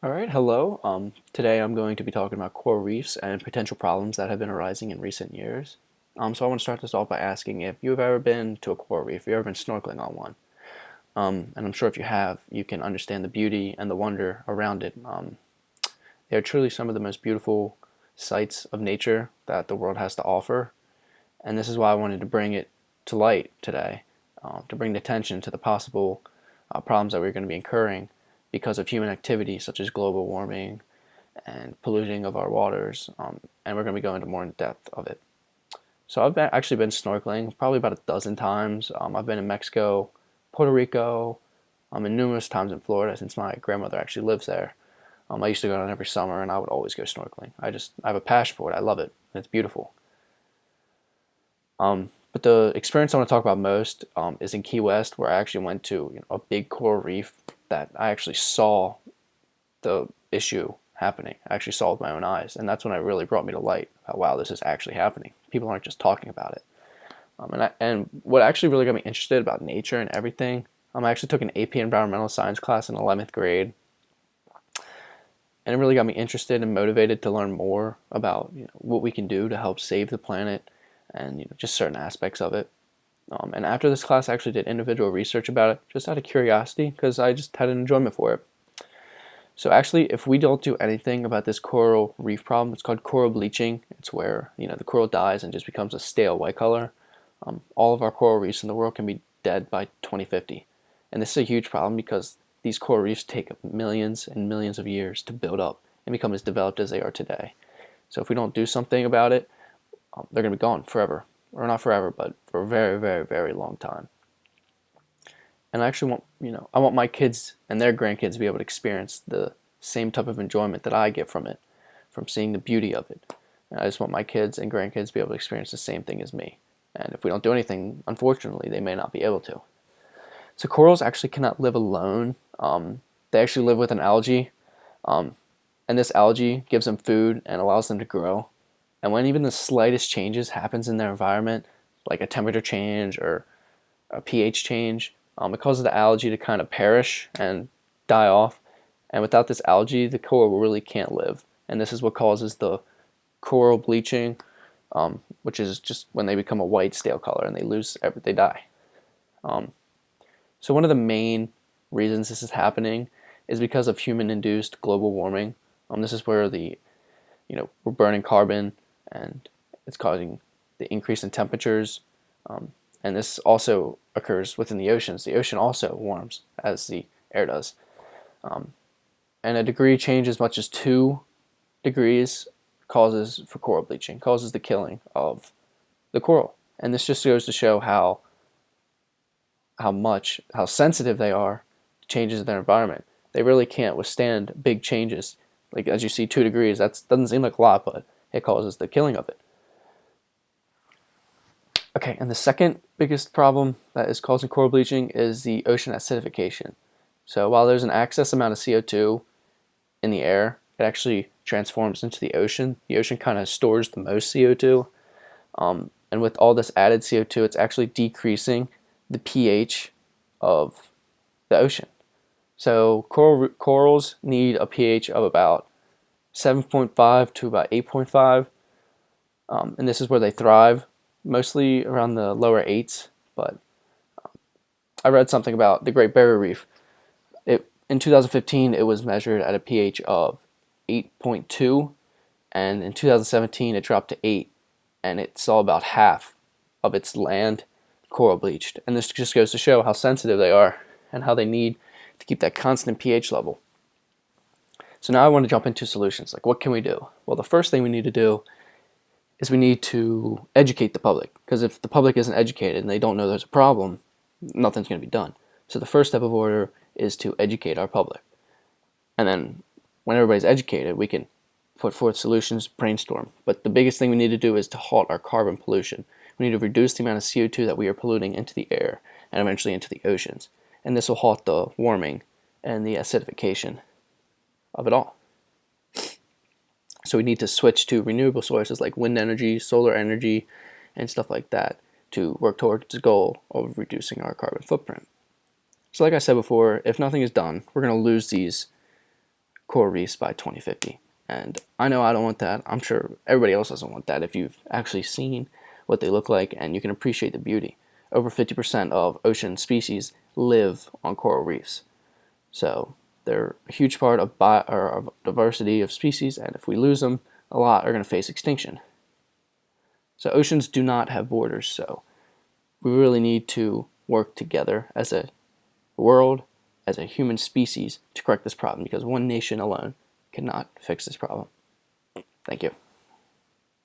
All right, hello. Today I'm going to be talking about coral reefs and potential problems that have been arising in recent years. So I want to start this off by asking if you've ever been to a coral reef, if you've ever been snorkeling on one. And I'm sure if you have, you can understand the beauty and the wonder around it. They are truly some of the most beautiful sights of nature that the world has to offer. And this is why I wanted to bring it to light today, to bring attention to the possible problems that we're going to be incurring because of human activity such as global warming and polluting of our waters, and we're going to be going into more in depth of it. So actually been snorkeling probably about a dozen times. I've been in Mexico, Puerto Rico, and numerous times in Florida since my grandmother actually lives there. I used to go down every summer, and I would always go snorkeling. I have a passion for it. I love it. And it's beautiful. But the experience I want to talk about most is in Key West, where I actually went to a big coral reef that I actually saw the issue happening. I actually saw it with my own eyes, and that's when it really brought me to light. Wow, this is actually happening. People aren't just talking about it. And what actually really got me interested about nature and everything, I actually took an AP Environmental Science class in 11th grade, and it really got me interested and motivated to learn more about what we can do to help save the planet and just certain aspects of it. And after this class, I actually did individual research about it just out of curiosity because I just had an enjoyment for it. So actually, if we don't do anything about this coral reef problem, it's called coral bleaching. It's where the coral dies and just becomes a stale white color. All of our coral reefs in the world can be dead by 2050, and this is a huge problem because these coral reefs take millions and millions of years to build up and become as developed as they are today. So if we don't do something about it, they're going to be gone forever, or not forever, but for a very, very, very long time. And I actually I want my kids and their grandkids to be able to experience the same type of enjoyment that I get from it, from seeing the beauty of it. And I just want my kids and grandkids to be able to experience the same thing as me. And if we don't do anything, unfortunately, they may not be able to. So corals actually cannot live alone. They actually live with an algae, and this algae gives them food and allows them to grow. And when even the slightest changes happens in their environment, like a temperature change or a pH change, it causes the algae to kind of perish and die off. And without this algae, the coral really can't live. And this is what causes the coral bleaching, which is just when they become a white stale color and they die. So one of the main reasons this is happening is because of human-induced global warming. This is where we're burning carbon and it's causing the increase in temperatures. And this also occurs within the oceans. The ocean also warms as the air does. And a degree change as much as 2 degrees causes for coral bleaching, causes the killing of the coral. And this just goes to show how sensitive they are to changes in their environment. They really can't withstand big changes. Like as you see, 2 degrees, that doesn't seem like a lot, but it causes the killing of it. Okay, and the second biggest problem that is causing coral bleaching is the ocean acidification. So while there's an excess amount of CO2 in the air, it actually transforms into the ocean. The ocean kind of stores the most CO2. And with all this added CO2, it's actually decreasing the pH of the ocean. So corals need a pH of about 7.5 to about 8.5. And this is where they thrive, mostly around the lower 8s. But I read something about the Great Barrier Reef. In 2015, it was measured at a pH of 8.2, and in 2017, it dropped to 8, and it saw about half of its land coral bleached. And this just goes to show how sensitive they are and how they need to keep that constant pH level. So now I want to jump into solutions. Like, what can we do? Well, the first thing we need to do is we need to educate the public, because if the public isn't educated and they don't know there's a problem, nothing's going to be done. So the first step of order is to educate our public. And then when everybody's educated, we can put forth solutions, brainstorm. But the biggest thing we need to do is to halt our carbon pollution. We need to reduce the amount of CO2 that we are polluting into the air and eventually into the oceans. And this will halt the warming and the acidification of it all. So we need to switch to renewable sources like wind energy, solar energy, and stuff like that to work towards the goal of reducing our carbon footprint. So like I said before, if nothing is done, we're going to lose these coral reefs by 2050. And I know I don't want that. I'm sure everybody else doesn't want that if you've actually seen what they look like and you can appreciate the beauty. Over 50% of ocean species live on coral reefs. So they're a huge part of diversity of species, and if we lose them, a lot are going to face extinction. So oceans do not have borders, so we really need to work together as a world, as a human species, to correct this problem, because one nation alone cannot fix this problem. Thank you.